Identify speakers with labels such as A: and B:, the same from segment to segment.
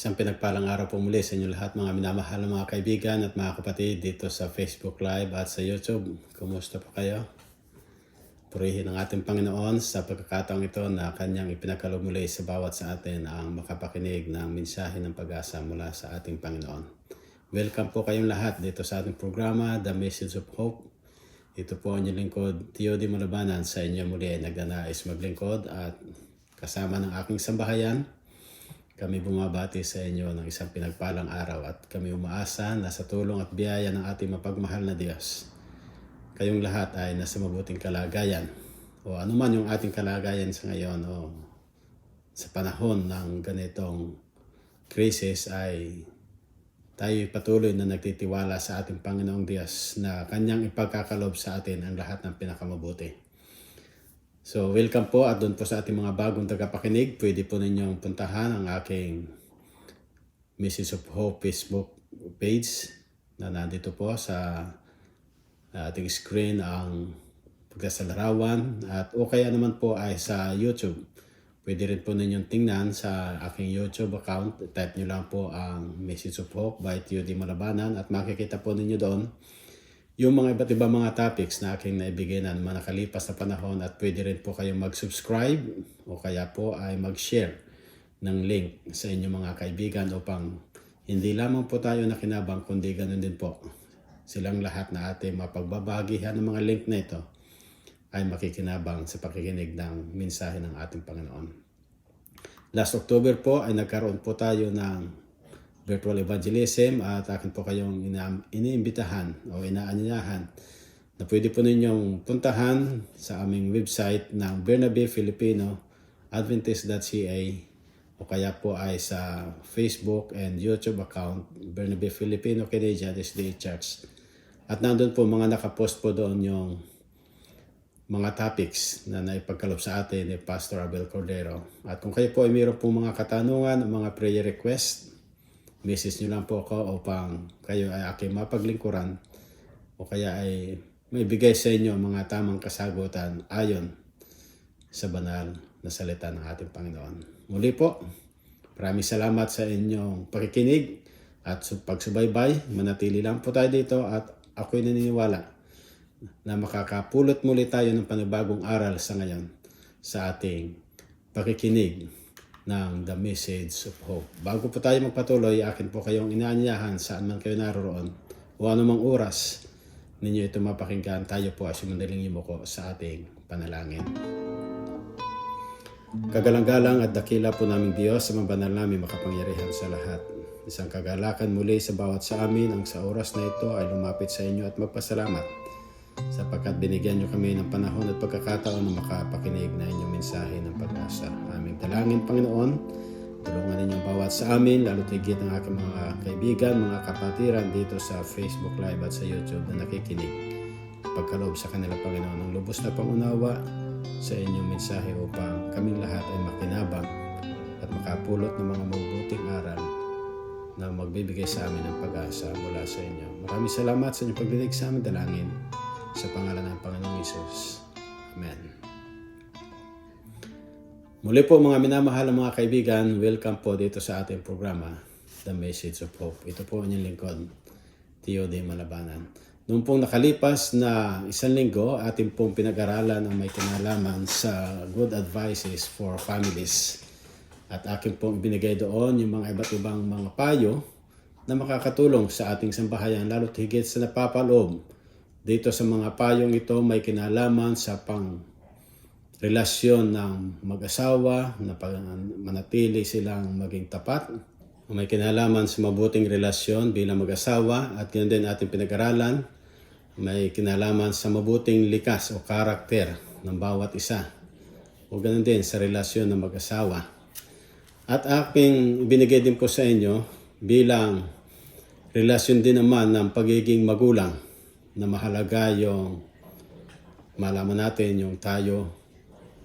A: Isang pinagpalang araw po muli sa inyo lahat, mga minamahal na mga kaibigan at mga kapatid dito sa Facebook Live at sa YouTube. Kumusta po kayo? Purihin ang ating Panginoon sa pagkakataong ito na Kanyang ipinagkaloob muli sa bawat sa atin ang makapakinig ng mensahe ng pag-asa mula sa ating Panginoon. Welcome po kayong lahat dito sa ating programa, The Message of Hope. Ito po ang inyong lingkod, T.O.D. Malabanan, sa inyo muli ay nagnanais maglingkod at kasama ng aking sambahayan. Kami bumabati sa inyo ng isang pinagpalang araw at kami umaasa na sa tulong at biyaya ng ating mapagmahal na Diyos, kayong lahat ay nasa mabuting kalagayan o anuman yung ating kalagayan sa ngayon o sa panahon ng ganitong krisis ay tayo patuloy na nagtitiwala sa ating Panginoong Diyos na Kanyang ipagkakalob sa atin ang lahat ng pinakamabuti. So, welcome po at doon po sa ating mga bagong tagapakinig, pwede po ninyong puntahan ang aking Message of Hope Facebook page na nandito po sa ating screen ang pagsasalarawan at o kaya naman po ay sa YouTube. Pwede rin po ninyong tingnan sa aking YouTube account. Type nyo lang po ang Message of Hope by T.O.D. Malabanan at makikita po ninyo doon yung mga iba't ibang mga topics na aking naibigay na mga nakalipas na panahon at pwede rin po kayong mag-subscribe o kaya po ay mag-share ng link sa inyong mga kaibigan upang hindi lamang po tayo nakinabang kundi ganun din po silang lahat na ating mapagbabagihan ng mga link na ito ay makikinabang sa pakikinig ng mensahe ng ating Panginoon. Last October po ay nagkaroon po tayo ng virtual evangelism at akin po kayong iniimbitahan o inaanyayahan na pwede po ninyong puntahan sa aming website ng Bernabe Filipino Adventist.ca o kaya po ay sa Facebook and YouTube account Bernabe Filipino Canadian SDA Church. At nandun po mga nakapost po doon yung mga topics na naipagkaloob sa atin ni Pastor Abel Cordero. At kung kayo po ay mayroon po mga katanungan o mga prayer request, message nyo lang po ako upang kayo ay aking mapaglingkuran o kaya ay may bigay sa inyo mga tamang kasagutan ayon sa banal na salita ng ating Panginoon. Muli po, maraming salamat sa inyong pakikinig at pagsubaybay. Manatili lang po tayo dito at ako'y naniniwala na makakapulot muli tayo ng panibagong aral sa ngayon sa ating pakikinig ng The Message of Hope. Bago po tayo magpatuloy, akin po kayong inaanyayahan saan man kayo naroon o anumang oras ninyo ito mapakinggan, tayo po ay sumandaling yumuko sa ating panalangin. Kagalang-galang at dakila po naming Diyos sa mga banal namin makapangyarihan sa lahat. Isang kagalakan muli sa bawat sa amin ang sa oras na ito ay lumapit sa inyo at magpasalamat sapagkat binigyan nyo kami ng panahon at pagkakataon na makapakinig na inyong mensahe ng pag-asa. Aming dalangin, Panginoon, tulungan ninyong bawat sa amin, lalo tigit ang aking mga kaibigan, mga kapatiran dito sa Facebook Live at sa YouTube na nakikinig. Pagkaloob sa kanila, Panginoon, ng lubos na pangunawa sa inyong mensahe upang kaming lahat ay makinabang at makapulot ng mga mabubuting aral na magbibigay sa amin ng pag-asa mula sa inyo. Maraming salamat sa inyong pagdinig sa amin dalangin. Sa pangalan ng Panginoong Hesus. Amen. Muli po mga minamahal na mga kaibigan, welcome po dito sa ating programa, The Message of Hope. Ito po ang inyong lingkod, T.O.D. Malabanan. Noong pong nakalipas na isang linggo, ating pong pinag-aralan ang may kinalaman sa good advices for families. At aking pong binigay doon yung mga iba't ibang mga payo na makakatulong sa ating sambahayan, lalo't higit sa napapaloob. Dito sa mga payong ito may kinalaman sa relasyon ng mag-asawa na manatili silang maging tapat. May kinalaman sa mabuting relasyon bilang mag-asawa at yun din ating pinag-aralan. May kinalaman sa mabuting likas o karakter ng bawat isa. O ganun din sa relasyon ng mag-asawa. At aking binigay din po sa inyo bilang relasyon din naman ng pagiging magulang. na mahalaga yung malaman natin yung tayo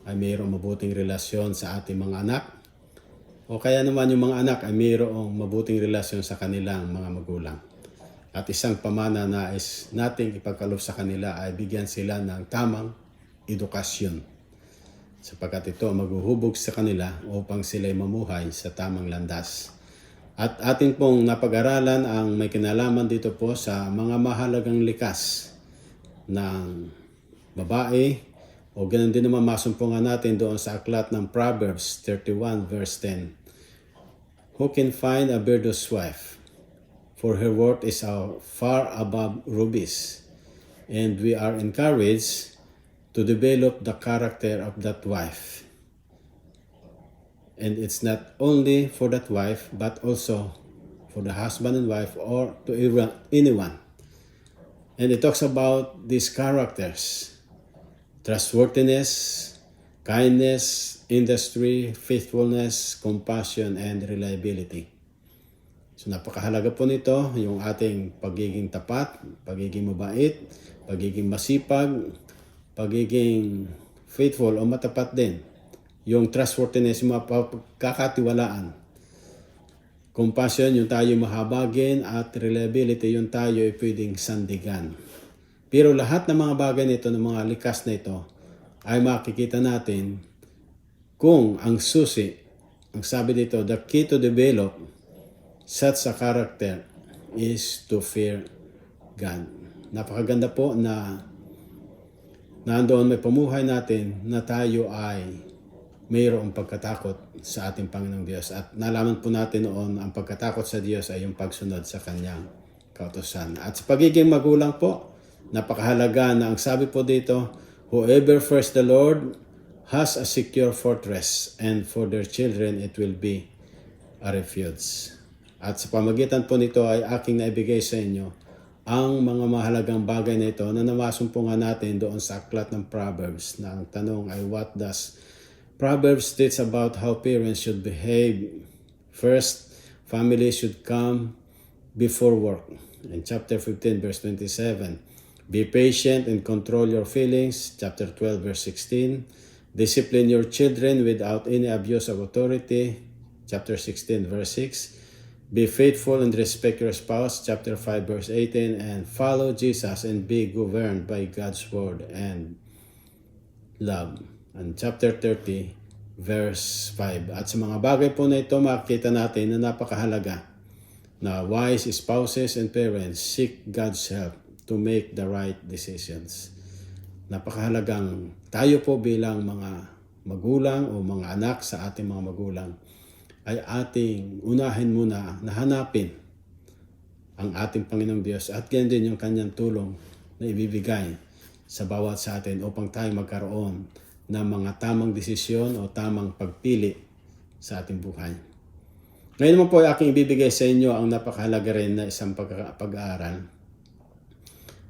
A: ay mayroong mabuting relasyon sa ating mga anak o kaya naman yung mga anak ay mayroong mabuting relasyon sa kanilang mga magulang. At isang pamana na nais nating ipagkaloob sa kanila ay bigyan sila ng tamang edukasyon sapagkat ito maghuhubog sa kanila upang sila'y mamuhay sa tamang landas. At atin pong napag-aralan ang may kinalaman dito po sa mga mahalagang likas ng babae o ganun din naman masumpungan natin doon sa aklat ng Proverbs 31 verse 10. Who can find a virtuous wife? For her worth is far above rubies. And we are encouraged to develop the character of that wife. And it's not only for that wife but also for the husband and wife or to anyone. And it talks about these characters. Trustworthiness, kindness, industry, faithfulness, compassion, and reliability. So napakahalaga po nito, yung ating pagiging tapat, pagiging mabait, pagiging masipag, pagiging faithful o matapat din. Yung trustworthiness, yung mapagkakatiwalaan. Compassion, yung tayo mahabagin at reliability, yung tayo ay pwedeng sandigan. Pero lahat ng mga bagay nito, ng mga likas na ito, ay makikita natin kung ang susi, ang sabi dito, the key to develop such a character is to fear God. Napakaganda po na nandoon may pamuhay natin na tayo ay mayroong pagkatakot sa ating Panginoong Diyos. At nalaman po natin noon ang pagkatakot sa Diyos ay yung pagsunod sa Kanyang kautusan. At sa pagiging magulang po, napakahalaga na ang sabi po dito, whoever fears the Lord has a secure fortress, and for their children it will be a refuge. At sa pamagitan po nito ay aking naibigay sa inyo ang mga mahalagang bagay na ito na namasumpungan natin doon sa aklat ng Proverbs na ang tanong ay what does Proverbs teach about how parents should behave? First, family should come before work. In chapter 15 verse 27, be patient and control your feelings. Chapter 12 verse 16, discipline your children without any abuse of authority. Chapter 16 verse 6, be faithful and respect your spouse. Chapter 5 verse 18, and follow Jesus and be governed by God's word and love. And chapter 30 verse 5. At sa mga bagay po na ito, makikita natin na napakahalaga na wise spouses and parents seek God's help to make the right decisions. Napakahalagang tayo po bilang mga magulang o mga anak sa ating mga magulang ay ating unahin muna na hanapin ang ating Panginoong Diyos at ganyan din yung kanyang tulong na ibibigay sa bawat sa atin upang tayo magkaroon ng mga tamang desisyon o tamang pagpili sa ating buhay. Ngayon naman po ay aking ibibigay sa inyo ang napakahalaga rin na isang pag-aaral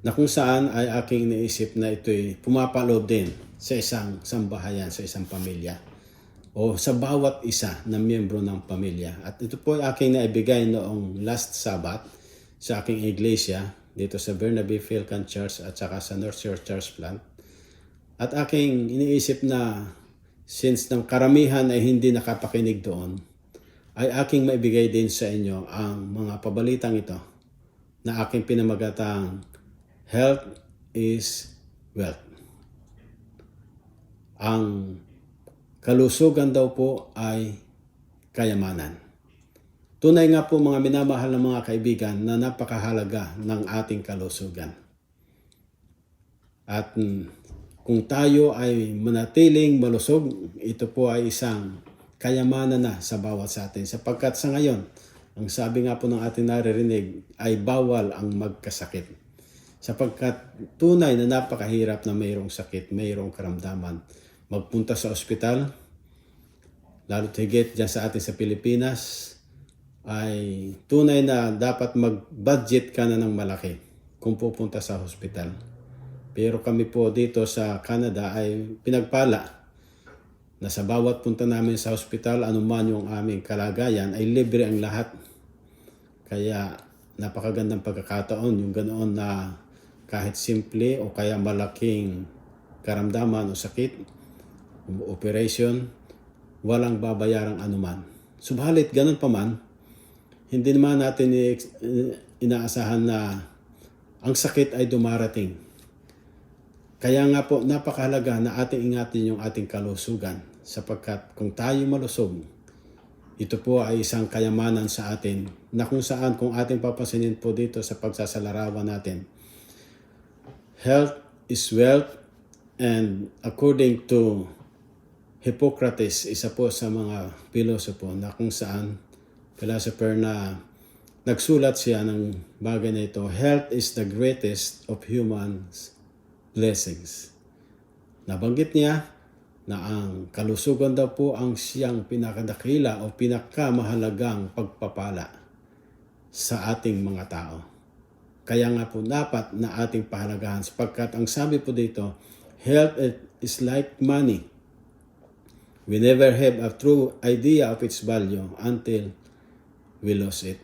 A: na kung saan ay aking iniisip na ito'y pumapaloob din sa isang sambahayan, sa isang pamilya o sa bawat isa na miyembro ng pamilya. At ito po ay aking naibigay noong last Sabbath sa aking iglesia dito sa Bernabe Philcan Church at saka sa North Shore Church Plant. At aking iniisip na since ng karamihan ay hindi nakapakinig doon, ay aking maibigay din sa inyo ang mga pabalitang ito na aking pinamagatang health is wealth. Ang kalusugan daw po ay kayamanan. Tunay nga po mga minamahal ng mga kaibigan na napakahalaga ng ating kalusugan. At kung tayo ay manatiling malusog, ito po ay isang kayamanan na sa bawat sa atin. Sapagkat sa ngayon, ang sabi nga po ng ating naririnig ay bawal ang magkasakit. Sapagkat tunay na napakahirap na mayroong sakit, mayroong karamdaman. Magpunta sa ospital, lalo't higit dyan sa atin sa Pilipinas, ay tunay na dapat mag-budget ka na ng malaki kung pupunta sa hospital. Pero kami po dito sa Canada ay pinagpala na sa bawat punta namin sa hospital, anuman yung aming kalagayan, ay libre ang lahat. Kaya napakagandang pagkakataon yung ganoon na kahit simple o kaya malaking karamdaman o sakit, operation, walang babayarang anuman. Subalit, ganun pa man, hindi naman natin inaasahan na ang sakit ay dumarating. Kaya nga po, napakahalaga na ating ingatin yung ating kalusugan sapagkat kung tayo malusog, ito po ay isang kayamanan sa atin na kung saan, kung ating papasinin po dito sa pagsasalarawan natin, health is wealth, and according to Hippocrates, isa po sa mga pilosopo na kung saan, philosopher na nagsulat siya ng bagay na ito, health is the greatest of human blessings. Nabanggit niya na ang kalusugan daw po ang siyang pinakadakila o pinakamahalagang pagpapala sa ating mga tao. Kaya nga po dapat na ating pahalagahan sapagkat ang sabi po dito, health is like money. We never have a true idea of its value until we lose it.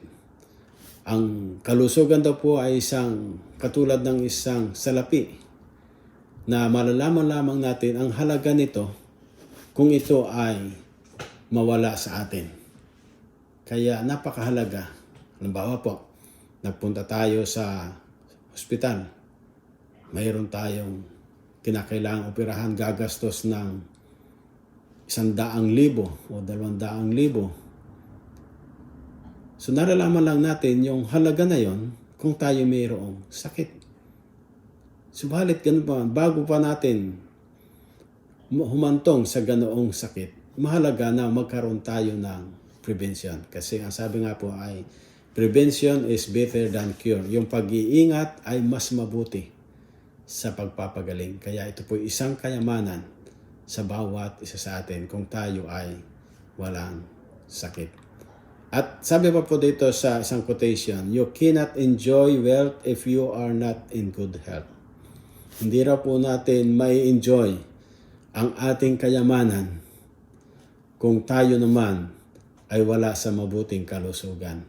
A: Ang kalusugan daw po ay isang katulad ng isang salapi na malalaman lamang natin ang halaga nito kung ito ay mawala sa atin. Kaya napakahalaga. Halimbawa po, nagpunta tayo sa hospital. Mayroon tayong kinakailangang operahan, gagastos ng 100,000 o 200,000. So nalalaman lang natin yung halaga na yon kung tayo mayroong sakit. Subalit ganun pa, bago pa natin humantong sa ganoong sakit, mahalaga na magkaroon tayo ng prevention. Kasi ang sabi nga po ay, prevention is better than cure. Yung pag-iingat ay mas mabuti sa pagpapagaling. Kaya ito po isang kayamanan sa bawat isa sa atin kung tayo ay walang sakit. At sabi pa po dito sa isang quotation, you cannot enjoy wealth if you are not in good health. Hindi raw po natin may enjoy ang ating kayamanan kung tayo naman ay wala sa mabuting kalusugan.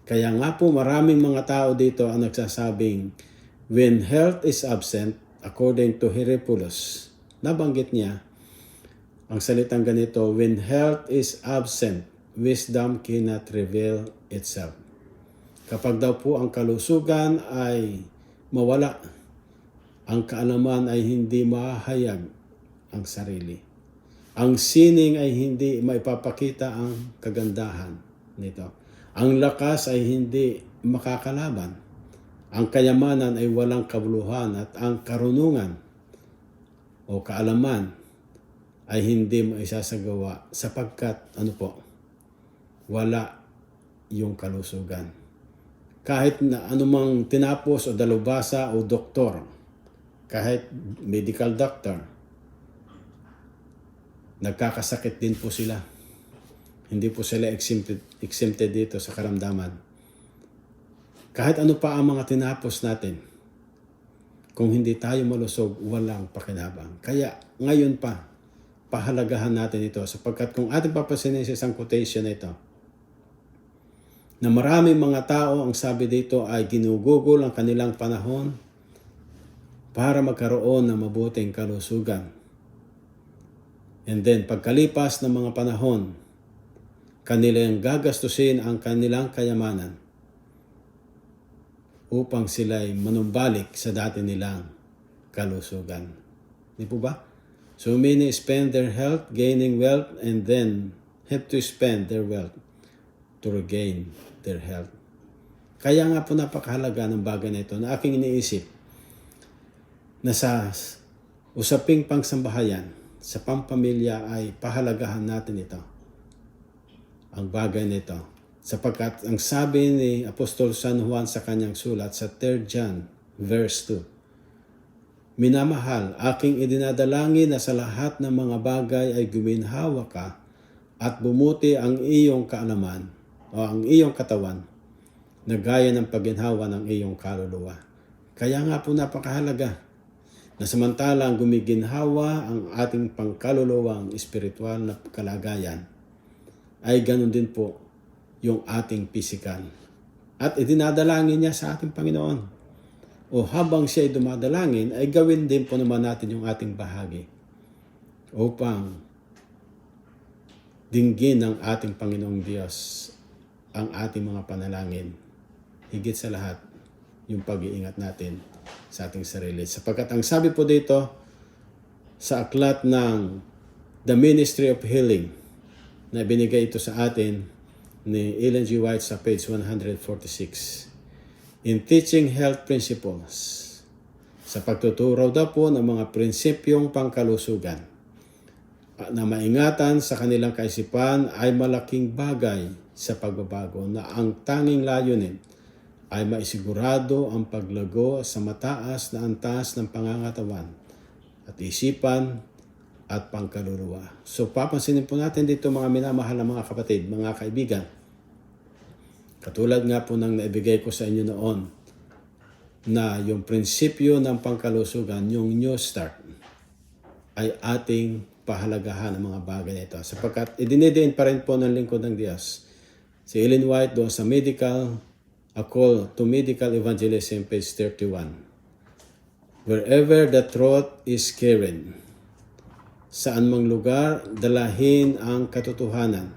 A: Kaya nga po maraming mga tao dito ang nagsasabing, when health is absent, according to Hippocrates, nabanggit niya ang salitang ganito, when health is absent, wisdom cannot reveal itself. Kapag daw po ang kalusugan ay mawala, ang kaalaman ay hindi mahayag ang sarili. Ang sining ay hindi maipapakita ang kagandahan nito. Ang lakas ay hindi makakalaban. Ang kayamanan ay walang kabuluhan at ang karunungan o kaalaman ay hindi maisasagawa sapagkat wala yung kalusugan. Kahit na anumang tinapos o dalubhasa o doktor, kahit medical doctor, nagkakasakit din po sila. Hindi po sila exempted dito sa karamdaman. Kahit ano pa ang mga tinapos natin, kung hindi tayo malusog, walang pakinabang. Kaya ngayon pa, pahalagahan natin ito sapagkat kung ating papasinin sa isang quotation na ito, na maraming mga tao, ang sabi dito ay ginugugol ang kanilang panahon para magkaroon ng mabuting kalusugan. And then, pagkalipas ng mga panahon, kanilang gagastusin ang kanilang kayamanan upang sila'y manumbalik sa dati nilang kalusugan. Di po ba? So many spend their health gaining wealth and then have to spend their wealth to regain their health. Kaya nga po napakahalaga ng bagay na ito na aking iniisip na sa usaping pangsambahayan, sa pampamilya ay pahalagahan natin ito. Ang bagay nito. Sapagkat ang sabi ni Apostol San Juan sa kanyang sulat sa 3 John verse 2, minamahal, aking idinadalangin na sa lahat ng mga bagay ay guminhawa ka at bumuti ang iyong kaalaman o ang iyong katawan na gaya ng pagginhawa ng iyong kaluluwa. Kaya nga po napakahalaga na samantalang gumiginhawa ang ating pangkaluluwang espiritual na kalagayan, ay ganun din po yung ating physical. At idinadalangin niya sa ating Panginoon o habang siya ay dumadalangin, ay gawin din po naman natin yung ating bahagi upang dinggin ng ating Panginoong Diyos ang ating mga panalangin. Higit sa lahat, yung pag-iingat natin sa ating sarili. Sapagkat ang sabi po dito sa aklat ng The Ministry of Healing na binigay ito sa atin ni Ellen G. White sa page 146. In teaching health principles, sa pagtuturo daw po ng mga prinsipyong pangkalusugan, na maingatan sa kanilang kaisipan ay malaking bagay sa pagbabago na ang tanging layunin ay maisigurado ang paglago sa mataas na antas ng pangangatawan at isipan at pangkaluluwa. So papansinin po natin dito mga minamahal na mga kapatid, mga kaibigan. Katulad nga po ng naibigay ko sa inyo noon na yung prinsipyo ng pangkalusugan, yung New Start, ay ating pahalagahan ng mga bagay na ito. Sapagkat idinidiin pa rin po ng lingkod ng Diyos si Ellen White doon sa A Call to Medical Evangelism, page 31. Wherever the truth is carried, saan mang lugar dalahin ang katotohanan,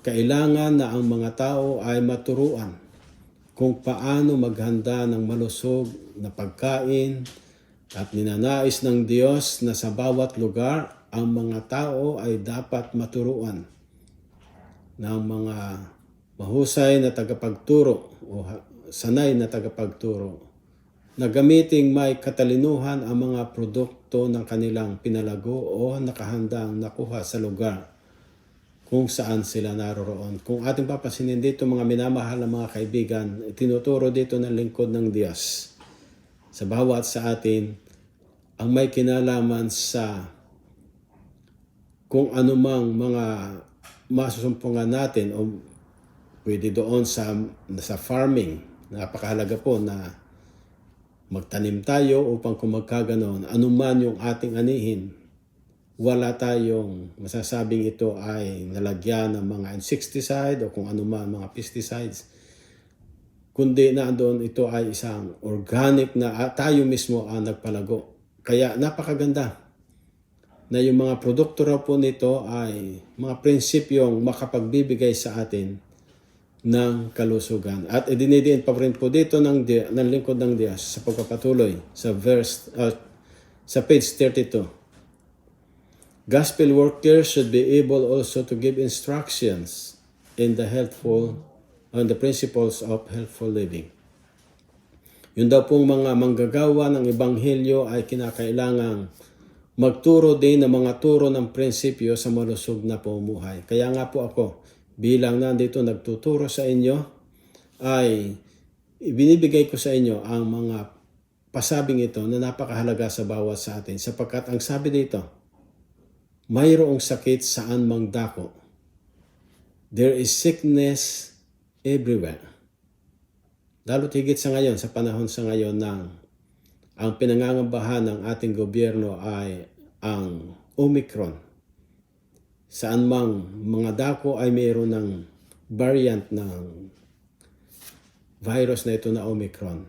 A: kailangan na ang mga tao ay maturuan kung paano maghanda ng malusog na pagkain at ninanais ng Diyos na sa bawat lugar ang mga tao ay dapat maturuan ng mga mahusay na tagapagturo o sanay na tagapagturo na gamiting may katalinuhan ang mga produkto ng kanilang pinalago o nakahandang nakuha sa lugar kung saan sila naroroon. Kung ating papasinin dito mga minamahal na mga kaibigan, tinuturo dito ng lingkod ng Diyos sa bawat sa atin ang may kinalaman sa kung anumang mga masusumpungan natin o pwede doon sa farming. Napakahalaga po na magtanim tayo upang kung magkaganon, anuman yung ating anihin, wala tayong masasabing ito ay nalagyan ng mga insecticide o kung anuman mga pesticides, kundi na doon ito ay isang organic na tayo mismo ang nagpalago. Kaya napakaganda na yung mga produkto raw po nito ay mga prinsipyong makapagbibigay sa atin ng kalusugan. At idinidiin pa rin po dito ng lingkod ng Diyos sa pagpapatuloy sa sa page 32. Gospel workers should be able also to give instructions in the principles of healthful living. Yun daw pong mga manggagawa ng ebanghelyo ay kinakailangang magturo din ng mga turo ng prinsipyo sa malusog na pamumuhay. Kaya nga po ako, bilang nandito nagtuturo sa inyo, ay ibinibigay ko sa inyo ang mga pasabing ito na napakahalaga sa bawat sa atin. Sapagkat ang sabi dito, mayroong sakit saan mang dako. There is sickness everywhere. Lalo't higit sa ngayon, sa panahon sa ngayon ng ang pinangangambahan ng ating gobyerno ay ang Omicron. Saan mang mga dako ay mayroon ng variant ng virus na ito na Omicron.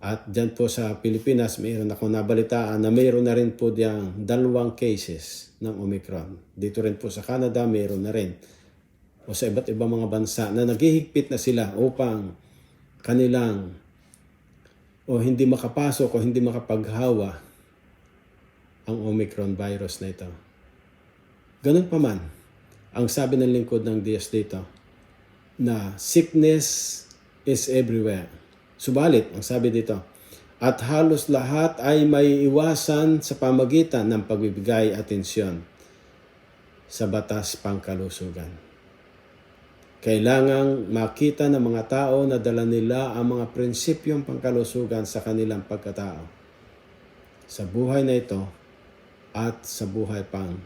A: At dyan po sa Pilipinas, mayroon ako nabalitaan na mayroon na rin po diyang 2 cases ng Omicron. Dito rin po sa Canada, mayroon na rin. O sa iba't ibang mga bansa na naghihigpit na sila upang kanilang o hindi makapasok o hindi makapaghawa ang Omicron virus na ito. Ganun pa man, ang sabi ng lingkod ng Diyos dito, na sickness is everywhere. Subalit, ang sabi dito, at halos lahat ay may iwasan sa pamagitan ng pagbibigay atensyon sa batas pangkalusugan. Kailangang makita ng mga tao na dala nila ang mga prinsipyong pangkalusugan sa kanilang pagkatao, sa buhay na ito at sa buhay pang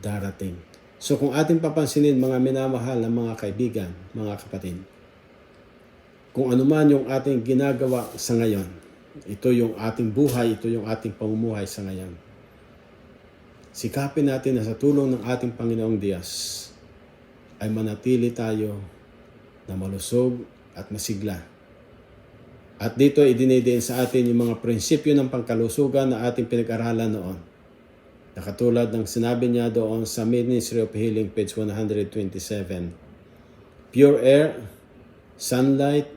A: darating. So kung ating papansinin mga minamahal na mga kaibigan, mga kapatid, kung ano man yung ating ginagawa sa ngayon, ito yung ating buhay, ito yung ating pamumuhay sa ngayon. Sikapin natin na sa tulong ng ating Panginoong Diyos ay manatili tayo na malusog at masigla. At dito idinidiin sa atin yung mga prinsipyo ng pangkalusugan na ating pinag-aralan noon. Nakatulad ng sinabi niya doon sa Ministry of Healing, page 127. Pure air, sunlight,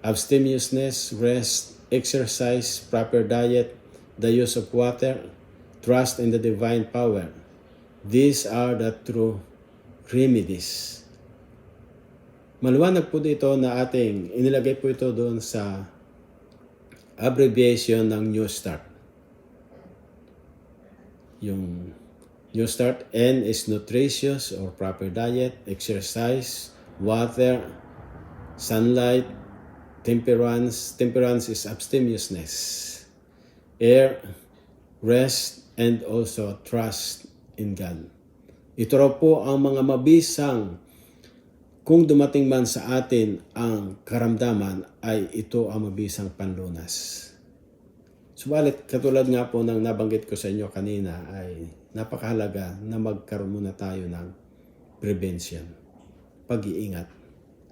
A: abstemiousness, rest, exercise, proper diet, the use of water, trust in the divine power. These are the true remedies. Maliwanag po dito na ating inilagay po ito doon sa abbreviation ng New Start. Yung New Start, N is nutritious or proper diet, exercise, water, sunlight, temperance is abstemiousness, air, rest, and also trust in God. Ito raw po ang mga mabisang kung dumating man sa atin ang karamdaman ay ito ang mabisang panlunas. Subalit, katulad nga po ng nabanggit ko sa inyo kanina ay napakahalaga na magkaroon muna tayo ng prevention, pag-iingat.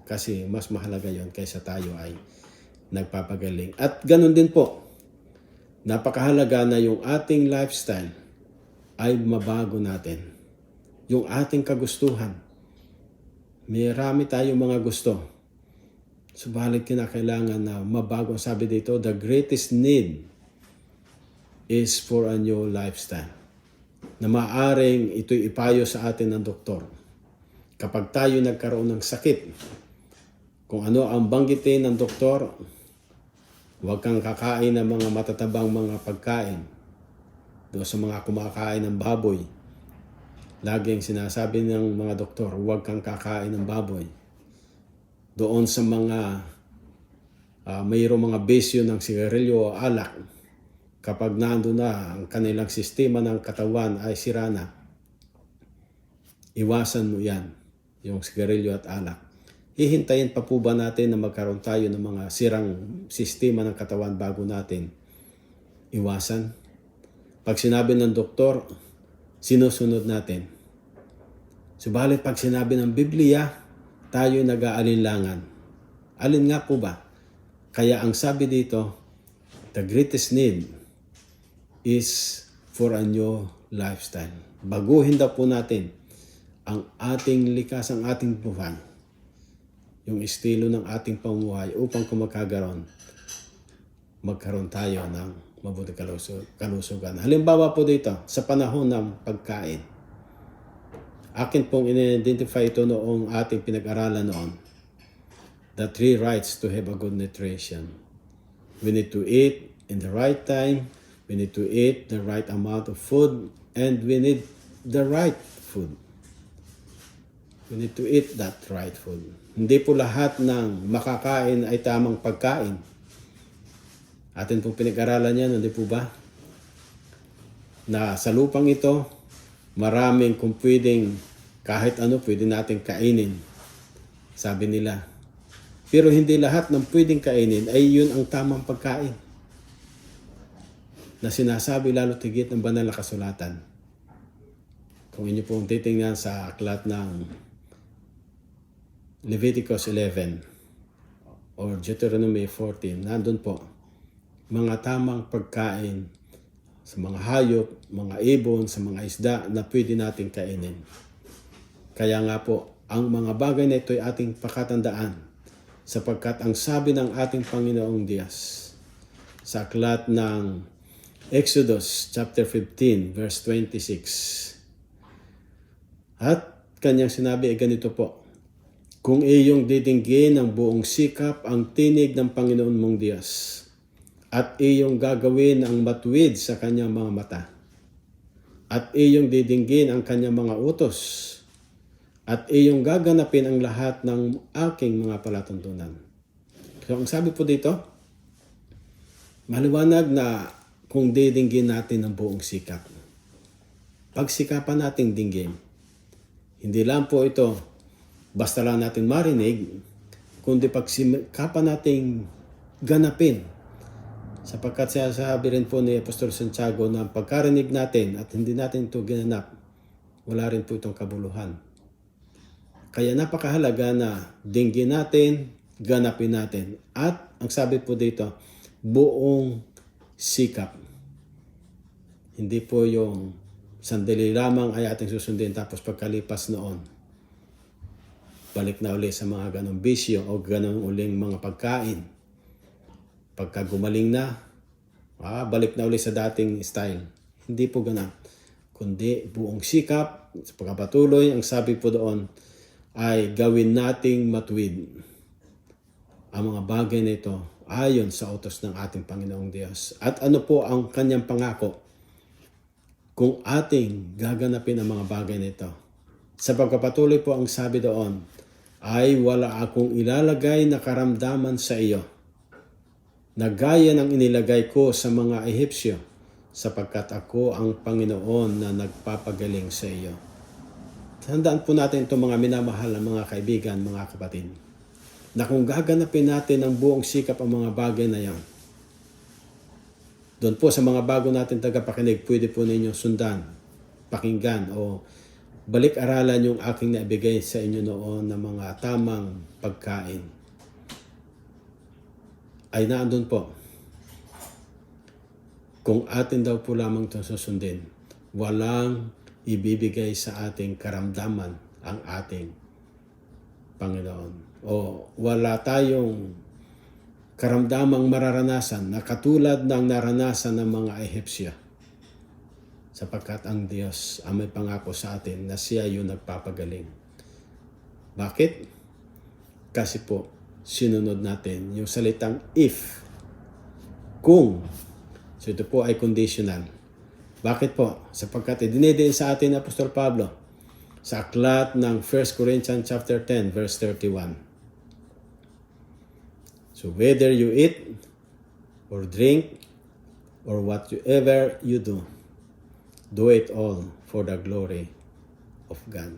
A: Kasi mas mahalaga yon kaysa tayo ay nagpapagaling. At ganun din po, napakahalaga na yung ating lifestyle ay mabago natin. Yung ating kagustuhan. Marami tayong mga gusto. Subalit kinakailangan na mabago. Sabi dito, the greatest need is for a new lifestyle. Na maaring ito'y ipayo sa atin ng doktor. Kapag tayo nagkaroon ng sakit, kung ano ang banggitin ng doktor, huwag kang kakain ng mga matatabang mga pagkain. Doon sa mga kumakain ng baboy, laging sinasabi ng mga doktor, huwag kang kakain ng baboy. Doon sa mga mayroong mga besyo ng sigarilyo o alak, kapag nando na ang kanilang sistema ng katawan ay sira na, iwasan mo yan, yung sigarilyo at alak. Hihintayin pa po ba natin na magkaroon tayo ng mga sirang sistema ng katawan bago natin iwasan? Pag sinabi ng doktor, sinusunod natin. Subalit pag sinabi ng Biblia, tayo nag-aalinlangan. Alin nga po ba? Kaya ang sabi dito, the greatest need is for a new lifestyle. Baguhin daw po natin ang ating likas, ang ating buhay, yung estilo ng ating pamumuhay upang magkaroon tayo ng mabuting kalusugan. Halimbawa po dito, sa panahon ng pagkain. Akin pong in-identify ito noong ating pinag-aralan noon. The 3 rights to have a good nutrition. We need to eat in the right time, we need to eat the right amount of food, and we need the right food. We need to eat that right food. Hindi po lahat ng makakain ay tamang pagkain. Atin pong pinag-aralan yan, hindi po ba? Na sa lupang ito, maraming kung pwedeng, kahit ano pwede natin kainin. Sabi nila. Pero hindi lahat ng pwedeng kainin ay yun ang tamang pagkain. Na sinasabi lalo tigit ng banal na kasulatan. Kung inyo pong titingnan sa aklat ng Leviticus 11 or Deuteronomy 14, nandun po, mga tamang pagkain sa mga hayop, mga ibon, sa mga isda na pwede natin kainin. Kaya nga po, ang mga bagay na ito ay ating pakatandaan sapagkat ang sabi ng ating Panginoong Diyos sa aklat ng Exodus chapter 15 verse 26. At kanyang sinabi ay ganito po, kung iyong didinggin ng buong sikap ang tinig ng Panginoon mong Diyos at iyong gagawin ang matuwid sa kanyang mga mata at iyong didinggin ang kanyang mga utos at iyong gaganapin ang lahat ng aking mga palatuntunan. So, ang sabi po dito, maliwanag na kung didinggin natin ang buong sikap. Pagsikapan nating dinggin. Hindi lang po ito, basta lang natin marinig, kundi pagsikapan nating ganapin. Sapagkat sabi rin po ni Apostol Santiago na pagkarinig natin at hindi natin ito ginanap, wala rin po itong kabuluhan. Kaya napakahalaga na dinggin natin, ganapin natin. At ang sabi po dito, buong sikap. Hindi po yung sandali lamang ay ating susundin tapos pagkalipas noon, balik na uli sa mga ganong bisyo o ganong uling mga pagkain. Pagka gumaling na, balik na uli sa dating style. Hindi po ganun. Kundi buong sikap, sa pagpapatuloy, ang sabi po doon ay gawin nating matuwid ang mga bagay na ito ayon sa utos ng ating Panginoong Diyos. At ano po ang kanyang pangako kung ating gaganapin ang mga bagay na ito? Sa pagpapatuloy po ang sabi doon ay wala akong ilalagay na karamdaman sa iyo na gaya ng inilagay ko sa mga Ehipsyo, sapagkat ako ang Panginoon na nagpapagaling sa iyo. Tandaan po natin itong mga minamahal na mga kaibigan, mga kapatid, na kung gaganapin natin ang buong sikap ang mga bagay na yan, doon po sa mga bago natin tagapakinig, pwede po ninyo sundan, pakinggan o balik-aralan yung aking naibigay sa inyo noon na mga tamang pagkain. Ay naandun po. Kung atin daw po lamang ito susundin, walang ibibigay sa ating karamdaman ang ating Panginoon. O wala tayong karamdamang mararanasan na katulad ng naranasan ng mga Ehipsyo. Sapagkat ang Diyos ang may pangako sa atin na siya yung nagpapagaling. Bakit? Kasi po, sinunod natin yung salitang if. Kung. So ito po ay conditional. Bakit po? Sapagkat idinidiin sa atin ni Apostol Pablo sa aklat ng 1 Corinthians chapter 10 verse 31. So whether you eat or drink or whatever you do, do it all for the glory of God.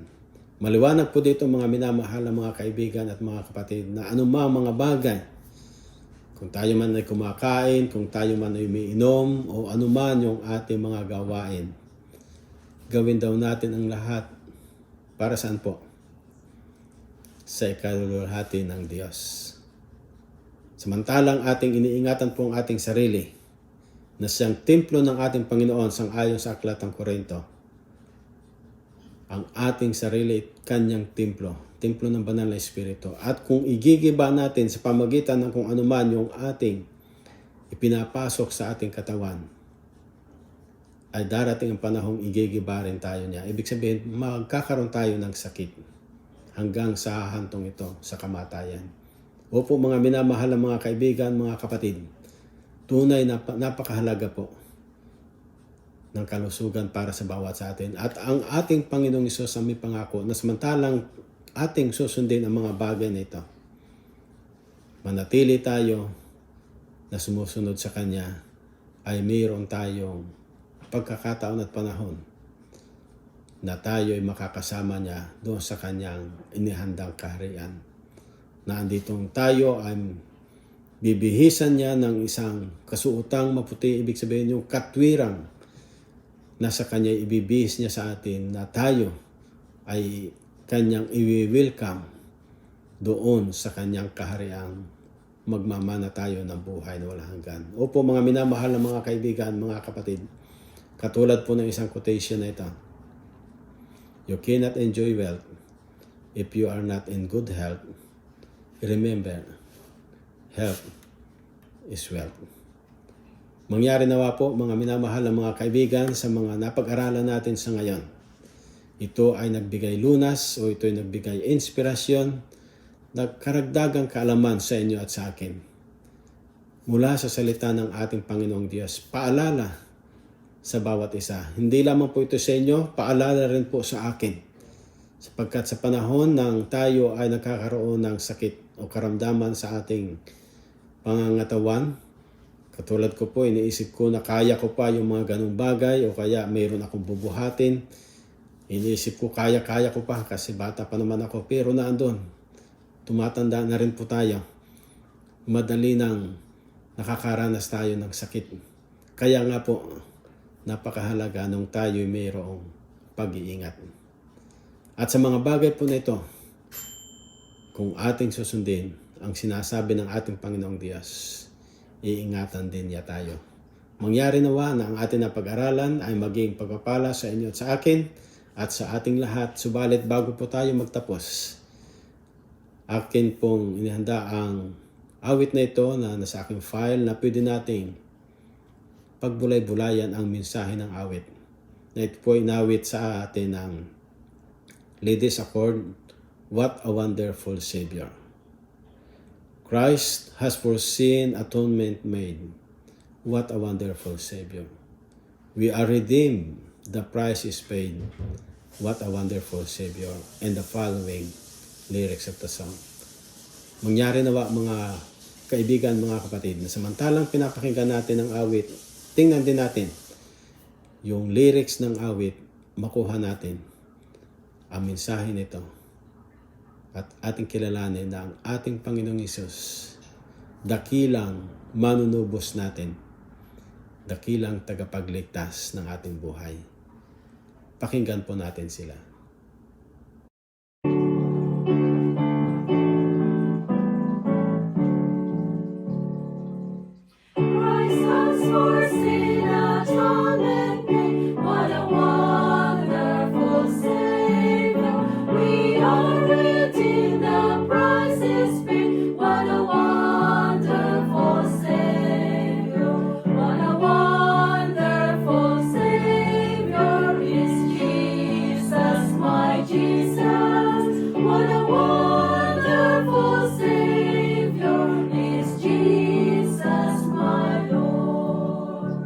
A: Maliwanag po dito mga minamahal na mga kaibigan at mga kapatid na anumang mga bagay, kung tayo man ay kumakain, kung tayo man ay umiinom, o anuman yung ating mga gawain, gawin daw natin ang lahat para saan po? Sa ikaluluhati ng Diyos. Samantalang ating iniingatan po ang ating sarili na siyang templo ng ating Panginoon sang-ayon sa aklat ng Korinto. Ang ating sarili, kanyang templo ng banal na Espiritu. At kung igigiba natin sa pamagitan ng kung anuman yung ating ipinapasok sa ating katawan, ay darating ang panahong igigiba rin tayo niya. Ibig sabihin, magkakaroon tayo ng sakit hanggang sa hahantong ito sa kamatayan. Opo mga minamahal na mga kaibigan, mga kapatid, tunay na napakahalaga po ng kalusugan para sa bawat sa atin. At ang ating Panginoong Hesus ang may pangako na samantalang ating susundin ang mga bagay na ito, manatili tayo na sumusunod sa Kanya, ay mayroon tayong pagkakataon at panahon na tayo ay makakasama niya doon sa Kanyang inihandang kaharian. Na anditong tayo ay bibihisan niya ng isang kasuotang maputi, ibig sabihin yung katwirang na sa Kanya ibibihis niya sa atin na tayo ay Kanyang i-welcome doon sa Kanyang kahariang magmamana tayo ng buhay na walang hanggan. Opo mga minamahal na mga kaibigan, mga kapatid, katulad po ng isang quotation na ito, you cannot enjoy wealth if you are not in good health. Remember, health is wealth. Mangyari nawa po mga minamahal na mga kaibigan sa mga napag-aralan natin sa ngayon. Ito ay nagbigay lunas o ito ay nagbigay inspirasyon, nagkaragdagang kaalaman sa inyo at sa akin. Mula sa salita ng ating Panginoong Diyos, paalala sa bawat isa. Hindi lamang po ito sa inyo, paalala rin po sa akin. Sapagkat sa panahon ng tayo ay nagkakaroon ng sakit o karamdaman sa ating pangangatawan, katulad ko po, iniisip ko na kaya ko pa yung mga ganong bagay o kaya mayroon akong bubuhatin. Iniisip ko kaya ko pa kasi bata pa naman ako. Pero naandun, tumatanda na rin po tayo. Madali nang nakakaranas tayo ng sakit. Kaya nga po, napakahalaga nung tayo mayroong pag-iingat. At sa mga bagay po na ito, kung ating susundin, ang sinasabi ng ating Panginoong Diyos, iingatan din niya tayo. Mangyari nawa na ang ating napag-aralan ay maging pagpapala sa inyo at sa akin at sa ating lahat. Subalit bago po tayo magtapos, akin pong inihanda ang awit na ito na nasa aking file na pwede nating pagbulay-bulayan ang mensahe ng awit. Na ito po inawit sa atin ng Ladies Accord, What a Wonderful Savior. Christ has for sin atonement made. What a wonderful Savior. We are redeemed. The price is paid. What a wonderful Savior. And the following lyrics of the song. Mangyari nawa mga kaibigan, mga kapatid, na samantalang pinapakinggan natin ang awit, tingnan din natin yung lyrics ng awit, makuha natin ang mensahe nito. At ating kilalanin na ang ating Panginoong Hesus, dakilang manunubos natin, dakilang tagapagligtas ng ating buhay. Pakinggan po natin sila.
B: Christ has for sin atonement made. What a wonderful Savior. We are redeemed, the price is paid. What a wonderful Savior. What a wonderful Savior is Jesus, my Jesus. What a wonderful Savior is Jesus, my Lord.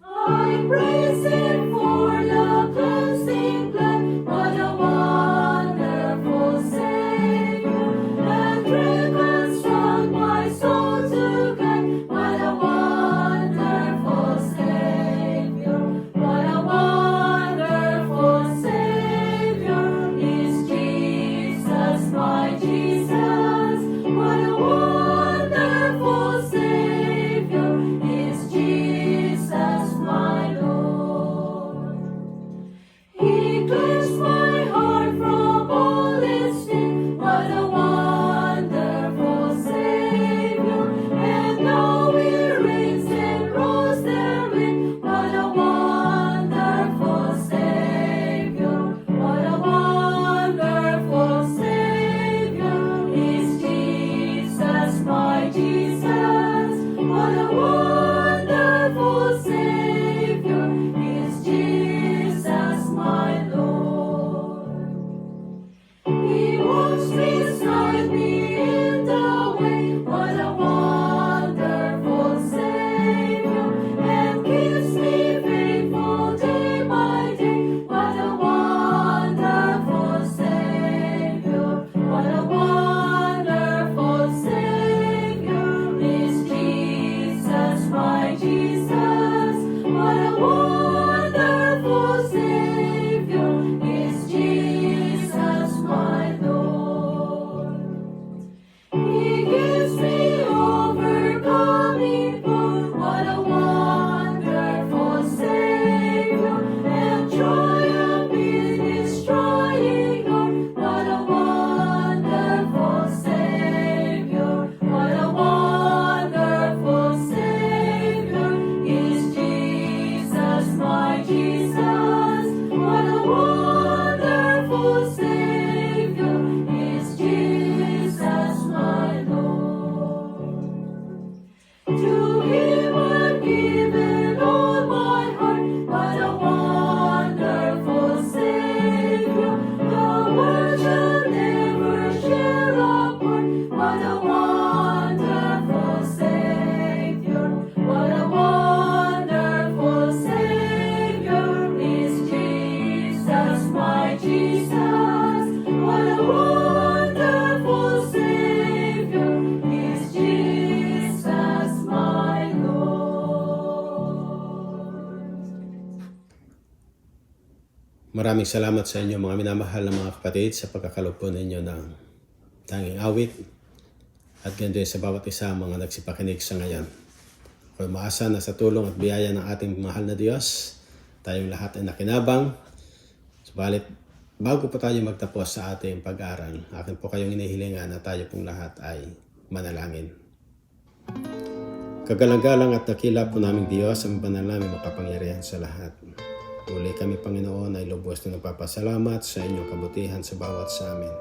B: I praise Him for the cleansing blood. What a wonderful Savior, that reconstruct my soul to God. What a wonderful Savior. What a wonderful Savior is Jesus, my Jesus. What a wonderful Savior is Jesus, my Lord. He cleansed my heart from all its sin. What a wonderful Savior. And now He reigns and rules therein. What a wonderful Savior. What a wonderful Savior is Jesus, my Jesus. What a wonderful Savior is Jesus, my Lord. He walks beside me in the way. What a wonderful Savior, and keeps me faithful day by day. What a wonderful Savior. What a wonderful Savior is Jesus, my Jesus. What a wonderful Savior is Jesus, my Lord. He gives me overcoming power. What a wonderful Savior, and triumph in destroying all. What a wonderful Savior. What a wonderful Savior is Jesus, my Jesus. What a wonderful Savior is Jesus, my Lord. To Him I've given all my heart. What a wonderful Savior. The world shall never share apart. What a wonderful Savior. What a wonderful Savior is Jesus, my Jesus. What a wonderful Savior is Jesus, my Lord.
A: Maraming salamat sa inyo mga minamahal na mga kapatid sa pagkakalugpo ninyo ng tanging awit at ganito sa bawat isa mga nagsipakinig sa ngayon. Ako'y maasa na sa tulong at biyaya ng ating mahal na Diyos, tayong lahat ay nakinabang. Subalit bago po tayo magtapos sa ating pag-aaral, akin po kayong inihilingan na tayo pong lahat ay manalangin. Kagalang-galang at dakila po naming Diyos, ang banal namin makapangyarihan sa lahat. Muli kami, Panginoon, ay lubos na nagpapasalamat sa inyong kabutihan sa bawat sa amin.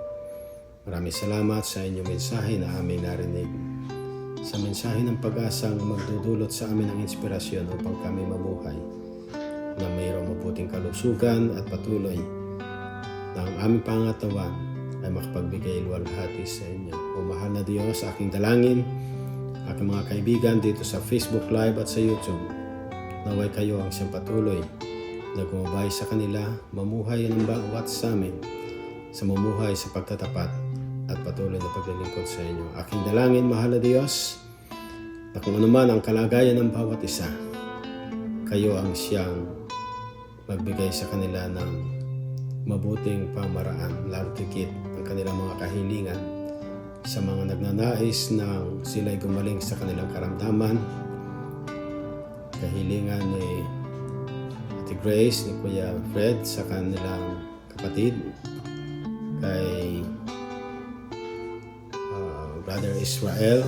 A: Maraming salamat sa inyong mensahe na aming narinig. Sa mensahe ng pag-asang magdudulot sa amin ng inspirasyon upang kami mabuhay na mayroong mabuting kalusugan at patuloy na ang aming pangatawan ay makapagbigay luwalhati sa inyo. O mahal na Diyos, aking dalangin, aking mga kaibigan dito sa Facebook Live at sa YouTube, naway kayo ang siyang patuloy na gumabay sa kanila, mamuhay ng bawat sa amin, sa mamuhay sa pagtatapat at patuloy na paglilingkod sa inyo. Aking dalangin, mahal na Diyos, na kung anuman ang kalagayan ng bawat isa, kayo ang siyang magbigay sa kanila ng mabuting pamaraan, lalo tigit ang kanilang mga kahilingan sa mga nagnanais na sila'y gumaling sa kanilang karamdaman, kahilingan ni Ate Grace, ni Kuya Fred sa kanilang kapatid, kay Brother Israel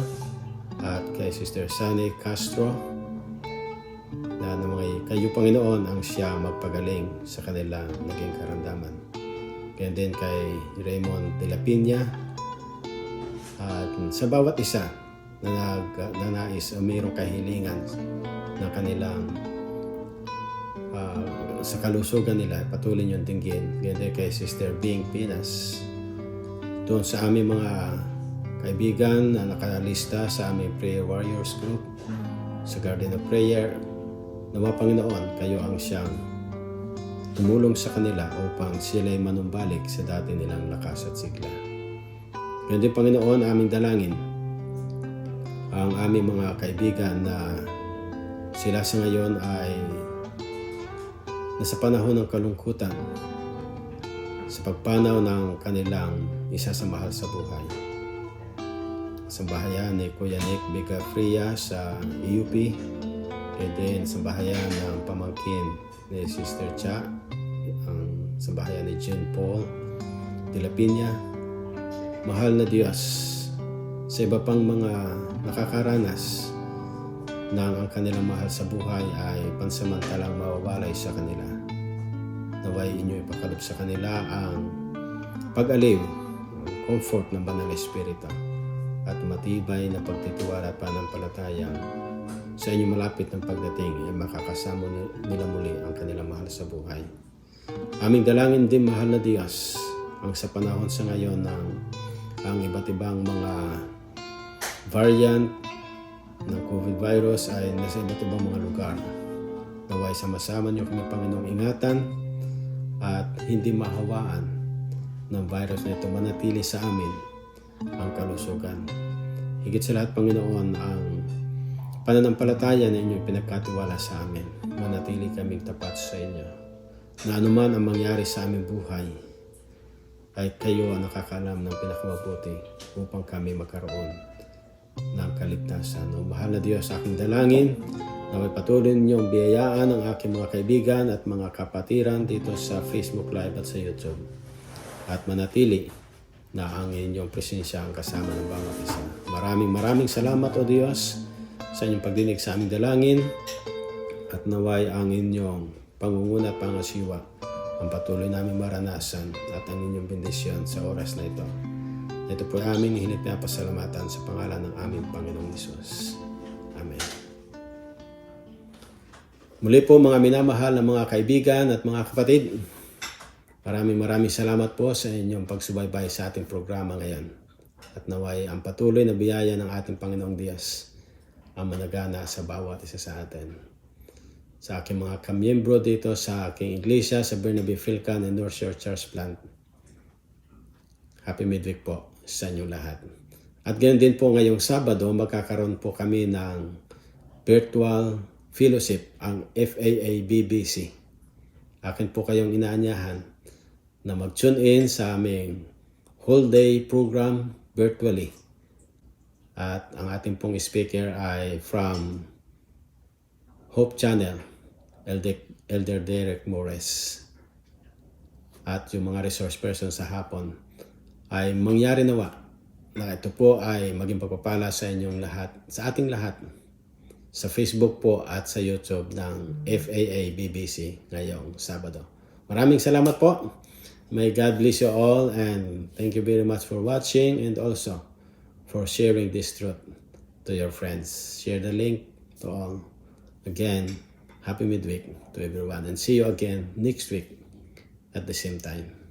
A: at kay Sister Sunny Castro, na kayo, Panginoon, ang siya magpagaling sa kanilang naging karamdaman. Kaya din kay Raymond de la Pina at sa bawat isa na nais o mayroong kahilingan na kanilang sa kalusugan nila, patuloy niyong tinggin. Kaya din kay Sister Bing Pinas, doon sa aming mga kaibigan na nakalista sa aming Prayer Warriors Group, sa Garden of Prayer, nawa, Panginoon, kayo ang siyang tumulong sa kanila upang sila'y manumbalik sa dati nilang lakas at sigla. Ganyan din, Panginoon, aming dalangin ang aming mga kaibigan na sila sa ngayon ay nasa panahon ng kalungkutan sa pagpanaw ng kanilang isa sa mahal sa buhay. Sambahayan ni Kuya Nick Bigafria sa EUP, and then sambahayan ng pamangkin ni Sister Cha, ang sambahayan ni Jean Paul de la Pina. Mahal na Diyos, sa iba pang mga nakakaranas na ang kanilang mahal sa buhay ay pansamantalang mawawalay sa kanila, naway inyo ipakalob sa kanila ang pag-aliw, comfort ng Banal na Espiritu, at matibay na pagtitiwala at panampalatayang sa inyong malapit ng pagdating ay makakasama nila muli ang kanilang mahal sa buhay. Aming dalangin din, mahal na Diyos, ang sa panahon sa ngayon ng ang iba't ibang mga variant ng COVID virus ay nasa iba't ibang mga lugar. Naway sama-sama niyo kami, Panginoong, ingatan at hindi mahawaan ng virus na ito, manatili sa amin ang kalusugan. Higit sa lahat, Panginoon, ang pananampalataya na inyong pinagkatiwala sa amin. Manatili kaming tapat sa inyo. Na anuman ang mangyari sa aming buhay, ay kayo ang nakakalam ng pinakamabuti upang kami magkaroon ng kaligtasan. O mahal na Diyos, aking dalangin na may patuloy ninyong biyayaan ang aking mga kaibigan at mga kapatiran dito sa Facebook Live at sa YouTube. At manatili na ang inyong presensya ang kasama ng bawat isa. Maraming salamat, O Diyos, sa inyong pagdinig sa aming dalangin, at naway ang inyong pangunguna at pangasiwa ang patuloy namin maranasan at ang inyong bendisyon sa oras na ito. Ito po aming hilit na pasalamatan sa pangalan ng aming Panginoong Hesus. Amen. Muli po, mga minamahal na mga kaibigan at mga kapatid, maraming salamat po sa inyong pagsubaybay sa ating programa ngayon. At naway ang patuloy na biyaya ng ating Panginoong Diyos ang managana sa bawat isa sa atin. Sa aking mga kamiyembro dito sa aking iglesia sa Bernabe Philcan and North Shore Church Plant, happy midweek po sa inyo lahat. At ganoon din po ngayong Sabado, magkakaroon po kami ng virtual fellowship, ang FAA-BBC. Akin po kayong inaanyahan na mag-tune in sa aming whole day program virtually. At ang ating pong speaker ay from Hope Channel, Elder Derek Morris. at yung mga resource person sa hapon ay mangyari nawa na ito po ay maging pagpapala sa inyong lahat, sa ating lahat, sa Facebook po at sa YouTube ng FAA BBC ngayong Sabado. Maraming salamat po. May God bless you all, and thank you very much for watching and also for sharing this truth to your friends. Share the link to all. Again, happy midweek to everyone, and see you again next week at the same time.